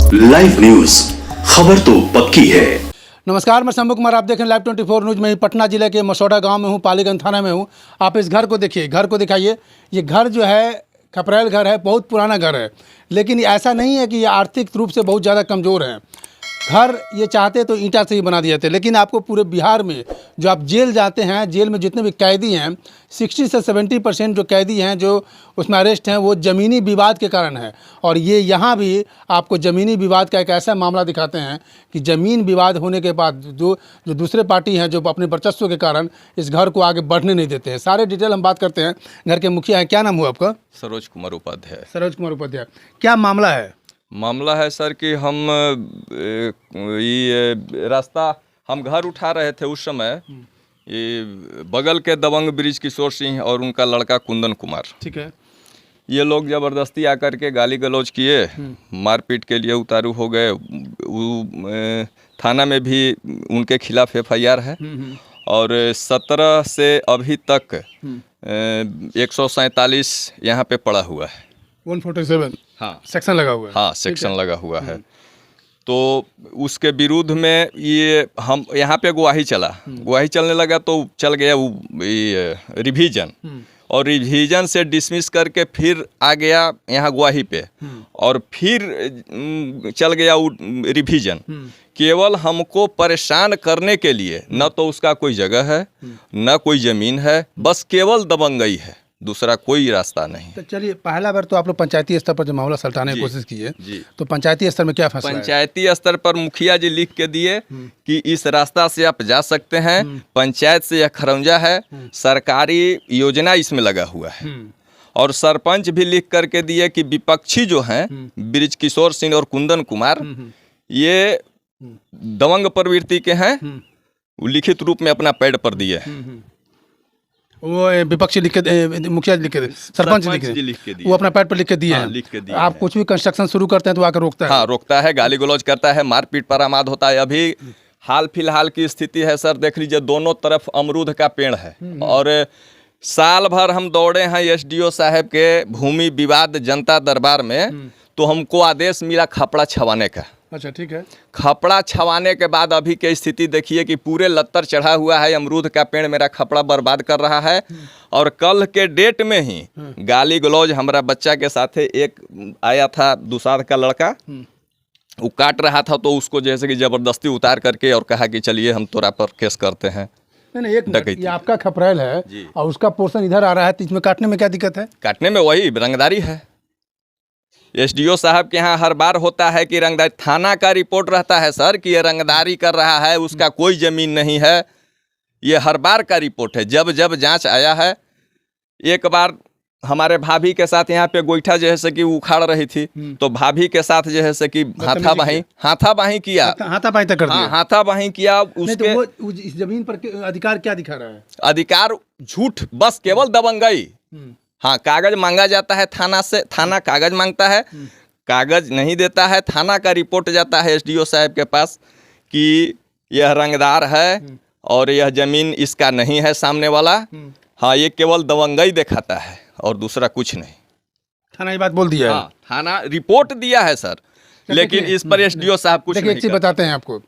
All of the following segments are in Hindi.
लाइव न्यूज, खबर तो पक्की है। नमस्कार, मैं शंभू कुमार, आप देख रहे हैं लाइव 24 न्यूज में। पटना जिले के मसौदा गांव में हूं, पालीगंज थाना में हूं। आप इस घर को देखिए, घर को दिखाइए। ये घर जो है खपरेल घर है, बहुत पुराना घर है, लेकिन ऐसा नहीं है कि ये आर्थिक रूप से बहुत ज़्यादा कमज़ोर है। घर ये चाहते तो ईंटा से ही बना दिए थे, लेकिन आपको पूरे बिहार में जो आप जेल जाते हैं, जेल में जितने भी कैदी हैं 60 से 70% जो कैदी हैं जो उसमें अरेस्ट हैं, वो ज़मीनी विवाद के कारण है। और ये यहाँ भी आपको ज़मीनी विवाद का एक ऐसा मामला दिखाते हैं कि ज़मीन विवाद होने के बाद जो दूसरे पार्टी हैं, जो अपने वर्चस्व के कारण इस घर को आगे बढ़ने नहीं देते हैं। सारे डिटेल हम बात करते हैं। घर के मुखिया हैं, क्या नाम हुआ आपका? सरोज कुमार उपाध्याय। सरोज कुमार उपाध्याय, क्या मामला है? मामला है सर कि हम ये रास्ता हम घर उठा रहे थे उस समय, ये बगल के दबंग ब्रिज किशोर सिंह और उनका लड़का कुंदन कुमार, ठीक है, ये लोग ज़बरदस्ती आकर के गाली गलौज किए, मारपीट के लिए उतारू हो गए। थाना में भी उनके खिलाफ FIR है और 17 से अभी तक 147 यहाँ पे पड़ा हुआ है। 147 हाँ, सेक्शन लगा हुआ है। हाँ, सेक्शन लगा हुआ है। तो उसके विरुद्ध में ये हम यहाँ पे गवाही चलने लगा, तो चल गया वो रिवीजन, और रिवीजन से डिसमिस करके फिर आ गया यहाँ गवाही पे, और फिर चल गया वो रिवीजन। केवल हमको परेशान करने के लिए, न तो उसका कोई जगह है, न कोई ज़मीन है, बस केवल दबंगई है, दूसरा कोई रास्ता नहीं। तो चलिए, पहला बार तो आप लोग पंचायती स्तर पर जो मामला सलटाने की कोशिश की है, तो पंचायती स्तर में क्या फैसला है? पंचायती स्तर पर मुखिया जी लिख के दिए कि इस रास्ता से आप जा सकते हैं, पंचायत से यह खरौंजा है, सरकारी योजना इसमें लगा हुआ है। और सरपंच भी लिख करके दिए कि विपक्षी जो हैं ब्रिज किशोर सिंह और कुंदन कुमार, ये दबंग प्रवृत्ति के हैं, वो लिखित रूप में अपना पैड पर दिए। वो विपक्षी लिख के, मुखिया लिख के, सरपंच लिख के दिए, वो अपना पैड पर लिख के दिए हैं। लिख के दिए। आप कुछ भी कंस्ट्रक्शन शुरू करते हैं तो आकर रोकता है? हाँ, रोकता है, गाली गलौज करता है, मारपीट पर आमाद होता है। अभी हाल फिलहाल की स्थिति है सर, देख लीजिए, दोनों तरफ अमरूद का पेड़ है, और साल भर हम दौड़े हैं SDO साहब के भूमि विवाद जनता दरबार में, तो हमको आदेश मिला खपड़ा छवाने का। अच्छा, ठीक है। खपड़ा छवाने के बाद अभी की स्थिति देखिए कि पूरे लत्तर चढ़ा हुआ है, अमरूद का पेड़ मेरा खपड़ा बर्बाद कर रहा है। और कल के डेट में ही गाली गलौज हमारा बच्चा के साथ एक आया था, दुसाध का लड़का, वो काट रहा था, तो उसको जैसे कि ज़बरदस्ती उतार करके और कहा कि चलिए हम तोरा पर केस करते हैं। नहीं, एक मिनट, ये आपका खपरेल है और उसका पोर्शन इधर आ रहा है, तो इसमें काटने में क्या दिक्कत है? काटने में वही रंगदारी है। SDO साहब के यहाँ हर बार होता है कि रंगदारी, थाना का रिपोर्ट रहता है सर कि ये रंगदारी कर रहा है, उसका कोई ज़मीन नहीं है, ये हर बार का रिपोर्ट है। जब जब जांच आया है, एक बार हमारे भाभी के साथ यहाँ पे गोईठा जैसे कि उखाड़ रही थी, तो भाभी के साथ जैसे कि हाथाबाही किया, हाथाबाही तक कर दिया। हाथाबाही किया। उसके तो इस जमीन पर अधिकार क्या दिखा रहा है? अधिकार झूठ, बस केवल दबंगई। हाँ, कागज मांगा जाता है थाना से, थाना कागज मांगता है, कागज नहीं देता है, थाना का रिपोर्ट जाता है SDO साहब के पास कि यह रंगदार है और यह ज़मीन इसका नहीं है सामने वाला। हाँ, ये केवल दबंगई दिखाता है और दूसरा कुछ नहीं। थाना ये बात बोल दिया है? हाँ, थाना रिपोर्ट दिया है सर, लेकिन इस पर SDO साहब कुछ नहीं। एक चीज़ बताते हैं आपको,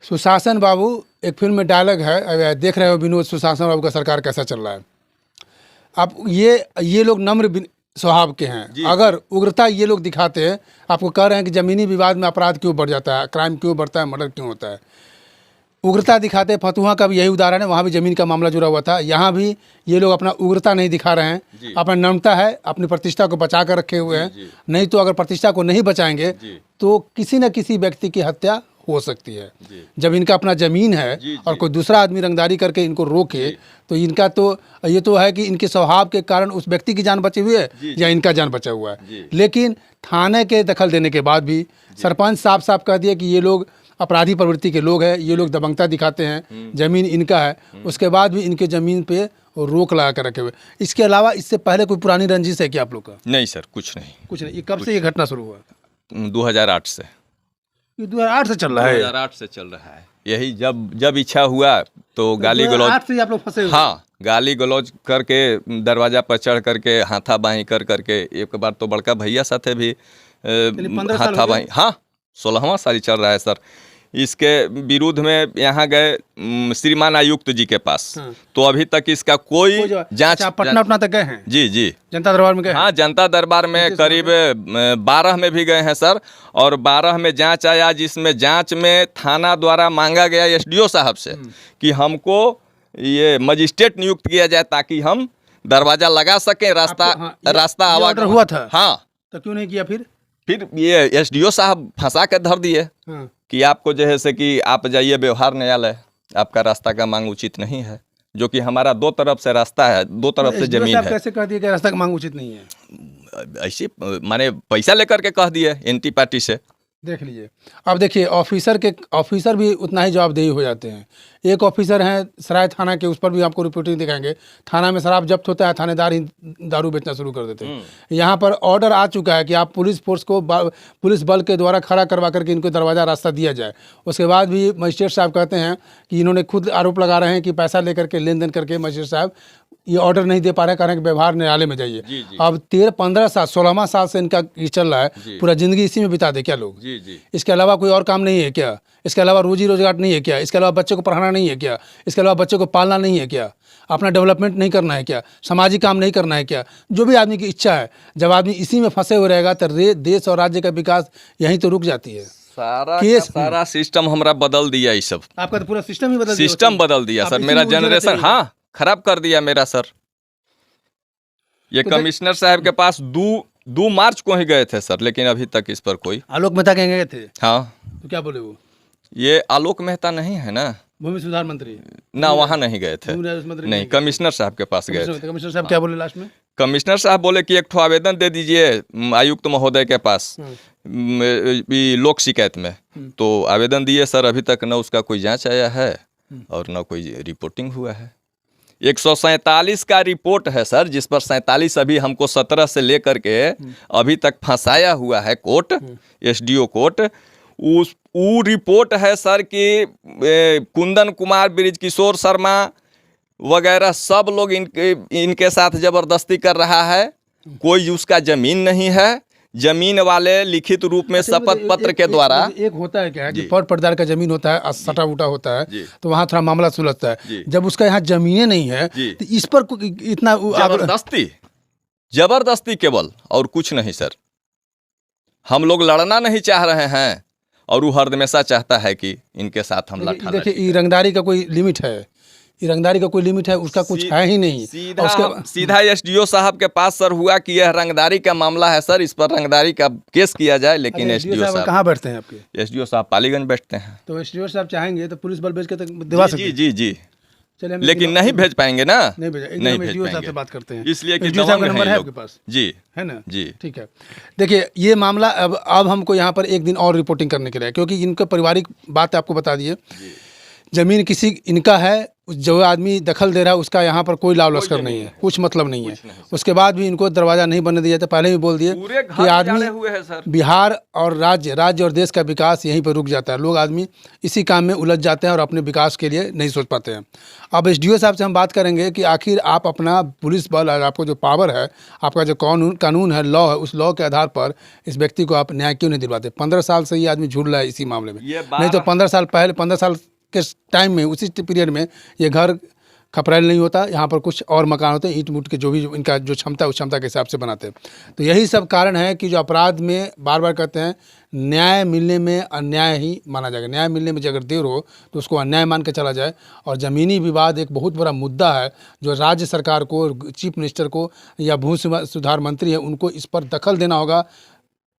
सुशासन बाबू, एक फिल्म में डायलॉग है, देख रहे हो विनोद, सुशासन बाबू का सरकार कैसा चल रहा है। अब ये लोग नम्र स्वभाव के हैं, अगर उग्रता ये लोग दिखाते हैं, आपको कह रहे हैं कि ज़मीनी विवाद में अपराध क्यों बढ़ जाता है, क्राइम क्यों बढ़ता है, मर्डर क्यों होता है, उग्रता दिखाते हैं। फतुहा का भी यही उदाहरण है, वहाँ भी ज़मीन का मामला जुड़ा हुआ था। यहाँ भी ये लोग अपना उग्रता नहीं दिखा रहे हैं, अपना नम्रता है, अपनी प्रतिष्ठा को बचा कर रखे हुए हैं। नहीं तो अगर प्रतिष्ठा को नहीं बचाएंगे तो किसी न किसी व्यक्ति की हत्या हो सकती है। जब इनका अपना ज़मीन है और कोई दूसरा आदमी रंगदारी करके इनको रोके, तो इनका तो ये तो है कि इनके स्वभाव के कारण उस व्यक्ति की जान बची हुई है या इनका जान बचा हुआ है। लेकिन थाने के दखल देने के बाद भी सरपंच साफ साफ कह दिए कि ये लोग अपराधी प्रवृत्ति के लोग हैं, ये लोग दबंगता दिखाते हैं, ज़मीन इनका है। उसके बाद भी इनके ज़मीन पे रोक लगा कर रखे हुए। इसके अलावा इससे पहले कोई पुरानी रंजिश है क्या आप लोग का? नहीं सर, कुछ नहीं। कुछ नहीं। ये कब से ये घटना शुरू हुआ? 2008 से। 2008 से चल रहा है? 2008 से चल रहा है। यही जब इच्छा हुआ तो गाली गलौज, 2008 से आप लोग फंसे हुए? हाँ, गाली गलौज करके दरवाजा पर चढ़ करके हाथाबाही कर करके, एक बार तो बड़का भैया साथे भी 15 साल हो हाथापाई, हाँ 16वां साल चल रहा है सर। इसके विरुद्ध में यहाँ गए श्रीमान आयुक्त जी के पास, हाँ। तो अभी तक इसका कोई जांच। अच्छा, पटना अपना तक गए हैं? जी जी, जनता दरबार में गए हैं? हाँ जनता दरबार में करीब 12 में भी गए हैं सर। और 12 में जांच आया, जिसमें जांच में थाना द्वारा मांगा गया एसडीओ साहब से कि हमको ये मजिस्ट्रेट नियुक्त किया जाए ताकि हम दरवाजा लगा सकें, रास्ता रास्ता ऑर्डर हुआ था? हाँ, तो क्यों नहीं किया फिर ये एसडीओ साहब फंसा के धर दिए कि आपको जो है से कि आप जाइए व्यवहार न्यायालय, आपका रास्ता का मांग उचित नहीं है, जो कि हमारा 2 तरफ से रास्ता है, 2 तरफ से जमीन है। कैसे कह दिए कि रास्ता का मांग उचित नहीं है? ऐसे माने पैसा लेकर के कह दिए एंटी पार्टी से। देख लीजिए, अब देखिए ऑफिसर भी उतना ही जवाबदेही हो जाते हैं। एक ऑफिसर हैं सराय थाना के, उस पर भी आपको रिपोर्टिंग दिखाएंगे। थाना में शराब जब्त होता है, थानेदार ही दारू बेचना शुरू कर देते हैं। यहाँ पर ऑर्डर आ चुका है कि आप पुलिस फोर्स को पुलिस बल के द्वारा खड़ा करवा करके इनको दरवाज़ा रास्ता दिया जाए। उसके बाद भी मजिस्ट्रेट साहब कहते हैं कि इन्होंने खुद आरोप लगा रहे हैं कि पैसा लेकर के लेन देन करके मजिस्ट्रेट साहब ये ऑर्डर नहीं दे पा रहे, कह रहे हैं कि व्यवहार न्यायालय में जाइए। अब 13-15 साल 16वां साल से इनका ये चल रहा है, पूरा ज़िंदगी इसी में बिता दे क्या लोग? इसके अलावा कोई और काम नहीं है क्या? इसके अलावा रोजी रोजगार नहीं है क्या? इसके अलावा बच्चे को पढ़ाना नहीं है क्या? इसके अलावा बच्चे को पालना नहीं है क्या? अपना डेवलपमेंट नहीं करना है क्या? सामाजिक काम नहीं करना है क्या? जो भी आदमी की इच्छा है, जब आदमी इसी में फंसे हुए रहेगा तो देश और राज्य का विकास यहीं तो रुक जाती है। सारा सिस्टम हमारा बदल दिया, ये सब आपका तो पूरा सिस्टम ही बदल दिया सर। मेरा जनरेशन हाँ खराब कर दिया मेरा सर। ये कमिश्नर साहब के पास 2 मार्च को ही गए थे सर, लेकिन अभी तक इस पर कोई। आलोक मेहता कहीं गए थे? हाँ। तो क्या बोले वो? ये आलोक मेहता नहीं है ना, भूमि सुधार मंत्री ना, वहाँ नहीं गए थे। नहीं, कमिश्नर साहब के पास गए थे। कमिश्नर साहब क्या बोले लास्ट में? कमिश्नर साहब बोले कि एक ठो आवेदन दे दीजिए आयुक्त महोदय के पास लोक शिकायत में। तो आवेदन दिए सर, अभी तक न उसका कोई जांच आया है और न कोई रिपोर्टिंग हुआ है। 147 का रिपोर्ट है सर, जिस पर 47 अभी हमको 17 से लेकर के अभी तक फंसाया हुआ है कोर्ट, एसडीओ कोर्ट। वो रिपोर्ट है सर कि कुंदन कुमार, ब्रिज किशोर शर्मा वगैरह सब लोग इनके साथ जबरदस्ती कर रहा है। कोई उसका जमीन नहीं है, जमीन वाले लिखित रूप में शपथ पत्र के द्वारा। एक होता है क्या कि पट पटदार का जमीन होता है, सटा उटा होता है, तो वहाँ थोड़ा मामला सुलझता है। जब उसका यहाँ जमीनें नहीं है तो इस पर इतना जबरदस्ती केवल, और कुछ नहीं सर। हम लोग लड़ना नहीं चाह रहे हैं और वो हरदमेशा चाहता है कि इनके साथ हम लड़ना। देखिए, रंगदारी का कोई लिमिट है, रंगदारी का कोई लिमिट है, उसका कुछ है ही नहीं। सीधा एसडीओ साहब के पास सर हुआ कि यह रंगदारी का मामला है सर, इस पर रंगदारी का केस किया जाए, लेकिन एसडीओ साहब कहाँ बैठते हैं आपके? एसडीओ साहब पालीगंज बैठते हैं। तो एसडीओ साहब चाहेंगे तो पुलिस बल भेज के तक दिवा सकते? जी, लेकिन नहीं भेज पाएंगे ना, नहीं भेज पाएंगे। से बात करते हैं, इसलिए कि नंबर है आपके पास? जी है ना जी, ठीक है। देखिए, ये मामला अब हमको यहाँ पर एक दिन और रिपोर्टिंग करने के लिए, क्योंकि इनका पारिवारिक बात आपको बता दिए। जमीन किसी इनका है, जो आदमी दखल दे रहा है उसका यहाँ पर कोई लाभ लश्कर नहीं है, कुछ मतलब नहीं है। उसके बाद भी इनको दरवाज़ा नहीं बनने दिया था। पहले भी बोल दिए कि आदमी बिहार और राज्य और देश का विकास यहीं पर रुक जाता है। लोग आदमी इसी काम में उलझ जाते हैं और अपने विकास के लिए नहीं सोच पाते हैं। अब एसडीओ साहब से हम बात करेंगे कि आखिर आप अपना पुलिस बल और आपको जो पावर है, आपका जो कानून है, लॉ है, उस लॉ के आधार पर इस व्यक्ति को आप न्याय क्यों नहीं दिलवाते? 15 साल से ये आदमी झूल रहा है इसी मामले में। नहीं तो 15 साल के टाइम में, उसी पीरियड में ये घर खपरेल नहीं होता। यहाँ पर कुछ और मकान होते हैं, ईंट मूट के, जो भी इनका जो क्षमता उस क्षमता के हिसाब से बनाते हैं। तो यही सब कारण है कि जो अपराध में बार बार कहते हैं न्याय मिलने में अन्याय ही माना जाएगा। न्याय मिलने में अगर देर हो तो उसको अन्याय मान के चला जाए। और ज़मीनी विवाद एक बहुत बड़ा मुद्दा है जो राज्य सरकार को, चीफ मिनिस्टर को या भू सुधार मंत्री है, उनको इस पर दखल देना होगा।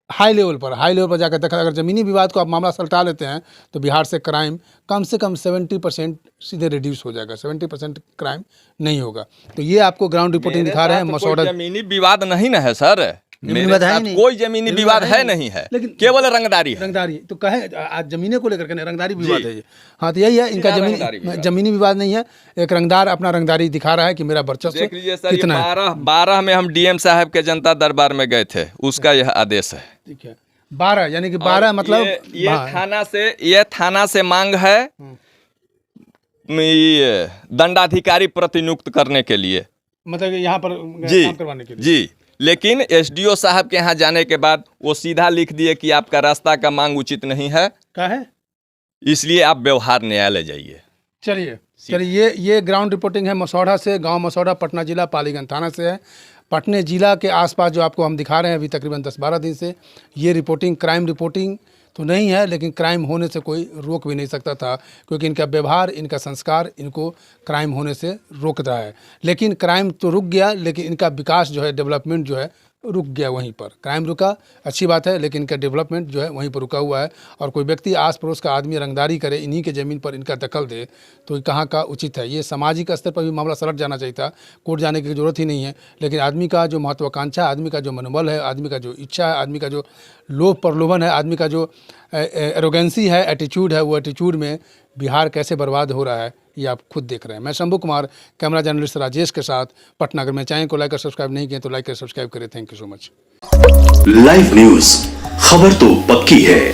हाई लेवल पर जाकर दखल, अगर ज़मीनी विवाद को आप मामला सलटा लेते हैं तो बिहार से क्राइम कम से कम 70% सीधे रिड्यूस हो जाएगा, 70% क्राइम नहीं होगा। तो ये आपको ग्राउंड रिपोर्टिंग दिखा रहे हैं। मसौदा जमीनी विवाद नहीं ना है सर, मेरे साथ कोई जमीनी विवाद है नहीं है, लेकिन केवल रंगदारी तो कहे आज जमीने को लेकर के रंगदारी विवाद है ये। हाँ, तो यही है इनका जमीनी विवाद नहीं है। एक रंगदार अपना रंगदारी दिखा रहा है कि मेरा वर्चस्व कितना है। 12 में हम डीएम साहब के जनता दरबार में गए थे, उसका यह आदेश है। ठीक है, 12 यानी कि 12 मतलब ये थाना से मांग है दंडाधिकारी प्रतिनियुक्त करने के लिए, मतलब यहाँ पर काम करवाने के लिए। जी, लेकिन एसडीओ साहब के यहाँ जाने के बाद वो सीधा लिख दिए कि आपका रास्ता का मांग उचित नहीं है, क्या है? इसलिए आप व्यवहार न्यायालय जाइए। चलिए ये ग्राउंड रिपोर्टिंग है मसौढ़ा से, गांव मसौढ़ा, पटना जिला, पालीगंज थाना से है। पटना जिला के आसपास जो आपको हम दिखा रहे हैं अभी तकरीबन 10-12 दिन से, ये रिपोर्टिंग क्राइम रिपोर्टिंग तो नहीं है, लेकिन क्राइम होने से कोई रोक भी नहीं सकता था, क्योंकि इनका व्यवहार, इनका संस्कार इनको क्राइम होने से रोक रहा है। लेकिन क्राइम तो रुक गया, लेकिन इनका विकास जो है, डेवलपमेंट जो है रुक गया वहीं पर। क्राइम रुका, अच्छी बात है, लेकिन इनका डेवलपमेंट जो है वहीं पर रुका हुआ है। और कोई व्यक्ति आस पड़ोस का आदमी रंगदारी करे, इन्हीं के ज़मीन पर इनका दखल दे, तो ये कहाँ का उचित है? ये सामाजिक स्तर पर भी मामला सलट जाना चाहिए था, कोर्ट जाने की ज़रूरत ही नहीं है। लेकिन आदमी का जो महत्वाकांक्षा, आदमी का जो मनोबल है, आदमी का जो इच्छा है, आदमी का जो लोभ प्रलोभन है, आदमी का जो एरोगेंसी है, एटीट्यूड है, वो एटीट्यूड में बिहार कैसे बर्बाद हो रहा है ये आप खुद देख रहे हैं। मैं शंभू कुमार, कैमरा जर्नलिस्ट राजेश के साथ, पटना। अगर मेरे चैनल को लाइक और सब्सक्राइब नहीं किए तो लाइक और सब्सक्राइब करें। Thank you so much. Live news, खबर तो पक्की है।